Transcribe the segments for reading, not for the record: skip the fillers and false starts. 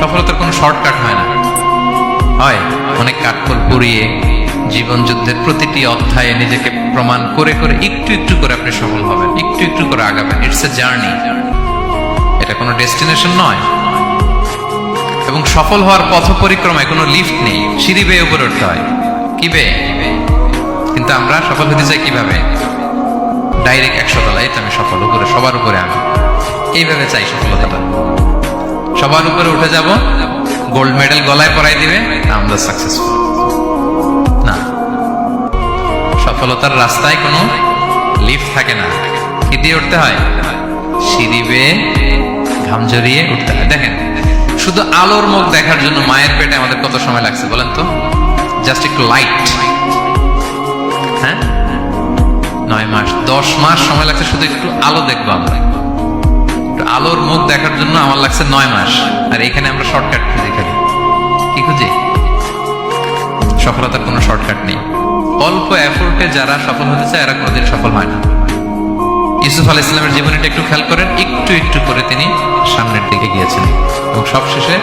সফলতার কোনো শর্টকাট হয় না, হয় অনেক কাঠখড় পুড়িয়ে জীবন যুদ্ধের প্রতিটি অধ্যায়ে নিজেকে প্রমাণ করে করে একটু একটু করে আপনি সফল হবেন, একটু একটু করে আগাবেন। ইটস এ জার্নি, এটা কোনো ডেস্টিনেশন নয়। এবং সফল হওয়ার পথ পরিক্রমায় কোনো লিফট নেই, সিঁড়ি বেয়ে উপরে উঠতে হয়। কি বেয়ে? কিন্তু আমরা সফল হতে চাই কিভাবে? ডাইরেক্ট 100 তলায় আমি সফল, উপরে সবার উপরে আমি, এইভাবে চাই সফলতাটা। সবার উপরে উঠে যাব, গোল্ড মেডেল গলায় পরাই দিবে, আমরা সাকসেসফুল না। সফলতার রাস্তায় কোনো লিফট থাকে না। কি দিয়ে উঠতে হয়? সিঁড়ি বেয়ে ঘাম জড়িয়ে উঠতে হয়। দেখেন, শুধু আলোর মুখ দেখার জন্য মায়ের পেটে আমাদের কত সময় লাগছে বলেন তো? জাস্ট একটু লাইট, হ্যাঁ, 9 মাস 10 মাস সময় লাগছে শুধু একটু আলো দেখবো আমরা। একটু আলোর মুখ দেখার জন্য আমার লাগছে 9 মাস। আর এখানে আমরা শর্টকাট খুঁজি, খালি কি খুঁজি? সফলতার কোনো শর্টকাট নেই। অল্প এফোর্টে যারা সফল হতে চায় এরা কোনোদিন সফল হয় না। ইউসুফ আলাইহিস সালামের জীবনীটা একটু খেয়াল করেন, একটু একটু করে তিনি সামনের দিকে গিয়েছেন এবং সবশেষে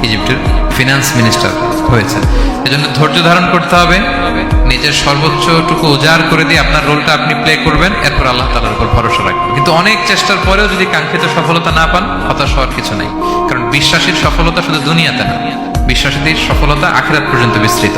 ইজিপ্টের ফিনান্স মিনিস্টার হয়েছে। এজন্য ধৈর্য ধারণ করতে হবে, নিজের সর্বোচ্চটুকু উজাড় করে দিয়ে আপনার রোলটা আপনি প্লে করবেন, এরপর আল্লাহ তাআলার উপর ভরসা রাখবেন। কিন্তু অনেক চেষ্টার পরেও যদি কাঙ্ক্ষিত সফলতা না পান, হতাশ হওয়ার কিছু নাই। কারণ বিশ্বাসীর সফলতা শুধু দুনিয়াতে না, বিশ্বাসীদের সফলতা আখিরাত পর্যন্ত বিস্তৃত।